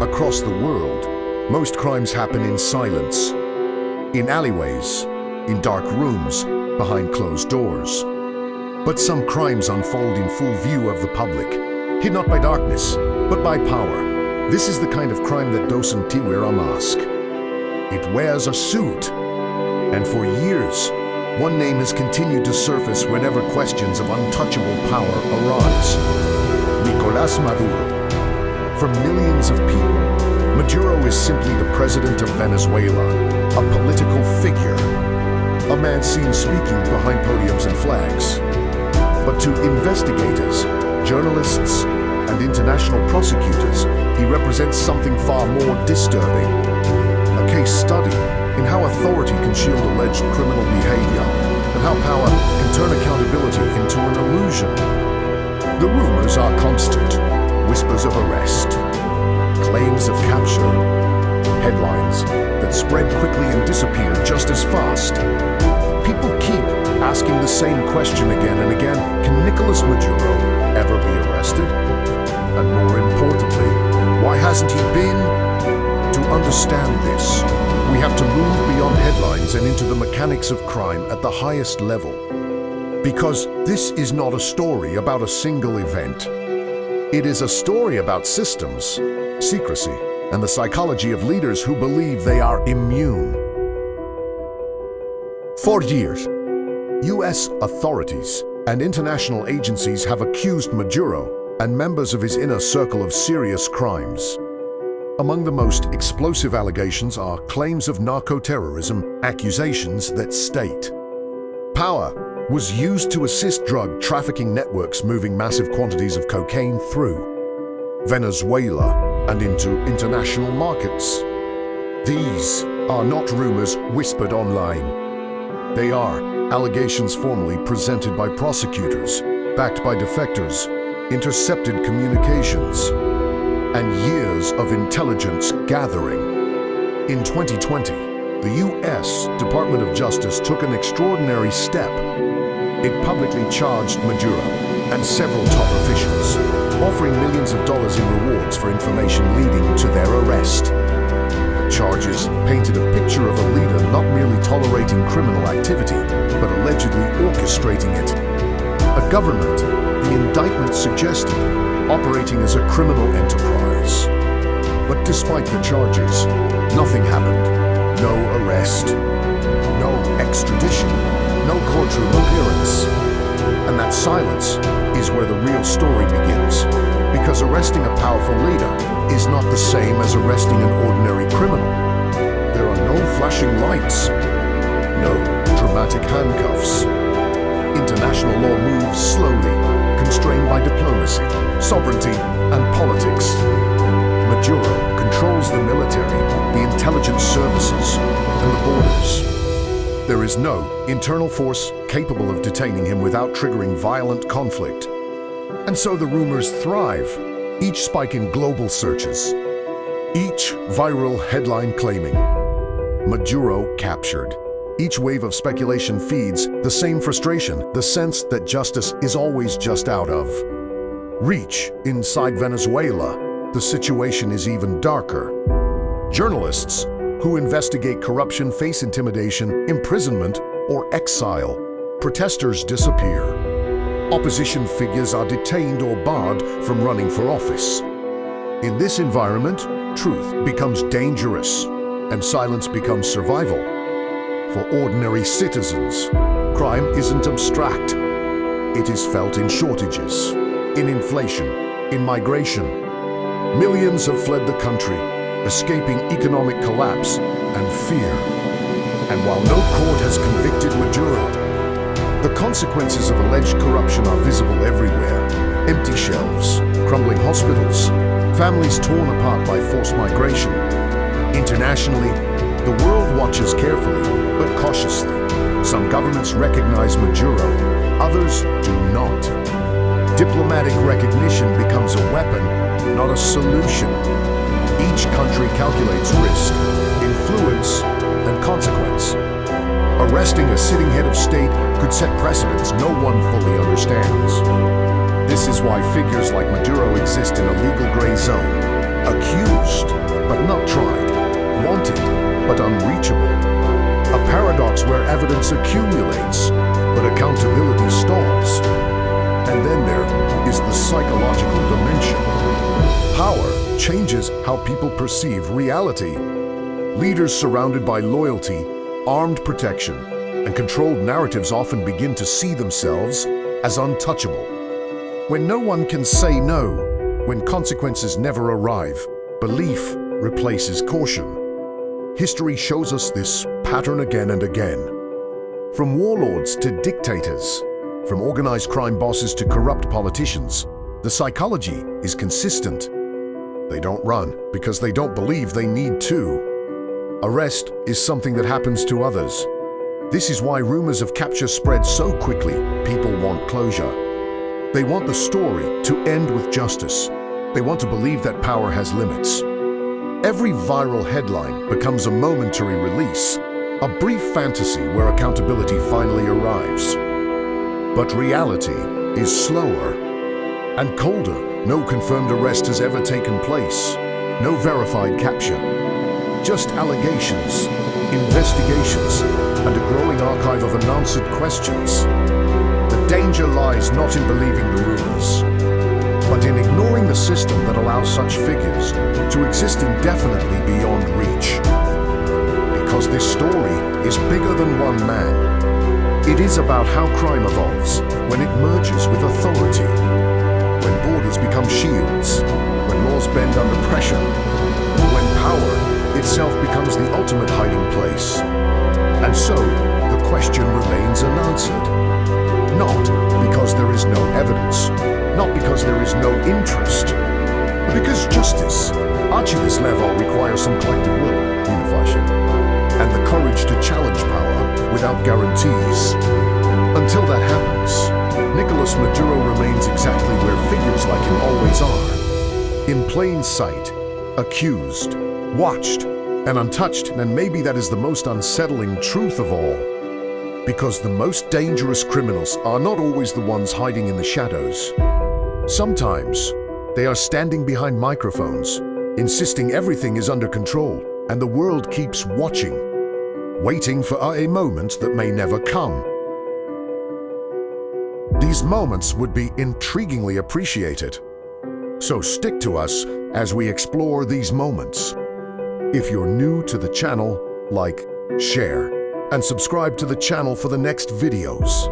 Across the world, most crimes happen in silence, in alleyways, in dark rooms, behind closed doors. But some crimes unfold in full view of the public, hid not by darkness, but by power. This is the kind of crime that doesn't wear a mask. It wears a suit. And for years, one name has continued to surface whenever questions of untouchable power arise. Nicolás Maduro. For millions of people, Maduro is simply the president of Venezuela, a political figure, a man seen speaking behind podiums and flags. But to investigators, journalists, and international prosecutors, he represents something far more disturbing. A case study in how authority can shield alleged criminal behavior and how power can turn accountability into an illusion. The rumors are constant. Whispers of arrest, claims of capture, headlines that spread quickly and disappear just as fast. People keep asking the same question again and again. Can Nicolás Maduro ever be arrested? And more importantly, why hasn't he been? To understand this, we have to move beyond headlines and into the mechanics of crime at the highest level. Because this is not a story about a single event. It is a story about systems, secrecy, and the psychology of leaders who believe they are immune. For years, U.S. authorities and international agencies have accused Maduro and members of his inner circle of serious crimes. Among the most explosive allegations are claims of narco-terrorism, accusations that state power was used to assist drug trafficking networks moving massive quantities of cocaine through Venezuela and into international markets. These are not rumors whispered online. They are allegations formally presented by prosecutors, backed by defectors, intercepted communications, and years of intelligence gathering. In 2020, the U.S. Department of Justice took an extraordinary step. It publicly charged Maduro and several top officials, offering millions of dollars in rewards for information leading to their arrest. The charges painted a picture of a leader not merely tolerating criminal activity, but allegedly orchestrating it. A government, the indictment suggested, operating as a criminal enterprise. But despite the charges, nothing happened. No arrest, no extradition, no courtroom appearance. And that silence is where the real story begins. Because arresting a powerful leader is not the same as arresting an ordinary criminal. There are no flashing lights, no dramatic handcuffs. International law moves slowly, constrained by diplomacy, sovereignty, and politics. Maduro controls the military, the intelligence services, and the borders. There is no internal force capable of detaining him without triggering violent conflict. And so the rumors thrive, each spike in global searches, each viral headline claiming Maduro captured. Each wave of speculation feeds the same frustration, the sense that justice is always just out of reach. Inside Venezuela, the situation is even darker. Journalists who investigate corruption face intimidation, imprisonment, or exile. Protesters disappear. Opposition figures are detained or barred from running for office. In this environment, truth becomes dangerous, and silence becomes survival. For ordinary citizens, crime isn't abstract. It is felt in shortages, in inflation, in migration. Millions have fled the country, escaping economic collapse and fear. And while no court has convicted Maduro, the consequences of alleged corruption are visible everywhere. Empty shelves, crumbling hospitals, families torn apart by forced migration. Internationally, the world watches carefully, but cautiously. Some governments recognize Maduro, others do not. Diplomatic recognition becomes a weapon, not a solution. Each country calculates risk, influence, and consequence. Arresting a sitting head of state could set precedents no one fully understands. This is why figures like Maduro exist in a legal gray zone. Accused, but not tried. Wanted, but unreachable. A paradox where evidence accumulates, but accountability stalls. And then there is the psychological dimension. Power changes how people perceive reality. Leaders surrounded by loyalty, armed protection, and controlled narratives often begin to see themselves as untouchable. When no one can say no, when consequences never arrive, belief replaces caution. History shows us this pattern again and again. From warlords to dictators, from organized crime bosses to corrupt politicians, the psychology is consistent. They don't run because they don't believe they need to. Arrest is something that happens to others. This is why rumors of capture spread so quickly. People want closure. They want the story to end with justice. They want to believe that power has limits. Every viral headline becomes a momentary release, a brief fantasy where accountability finally arrives. But reality is slower and colder. No confirmed arrest has ever taken place. No verified capture. Just allegations, investigations, and a growing archive of unanswered questions. The danger lies not in believing the rumors, but in ignoring the system that allows such figures to exist indefinitely beyond reach. Because this story is bigger than one man. It is about how crime evolves when it merges with authority, when borders become shields, when laws bend under pressure, when power itself becomes the ultimate hiding place. And so, the question remains unanswered. Not because there is no evidence, not because there is no interest, but because justice, at this level, requires some collective will, unification, and the courage to challenge power without guarantees. Until that happens, Nicolás Maduro remains exactly where figures like him always are. In plain sight, accused, watched, and untouched, and maybe that is the most unsettling truth of all. Because the most dangerous criminals are not always the ones hiding in the shadows. Sometimes, they are standing behind microphones, insisting everything is under control, and the world keeps watching, waiting for a moment that may never come. These moments would be intriguingly appreciated. So stick to us as we explore these moments. If you're new to the channel, like, share, and subscribe to the channel for the next videos.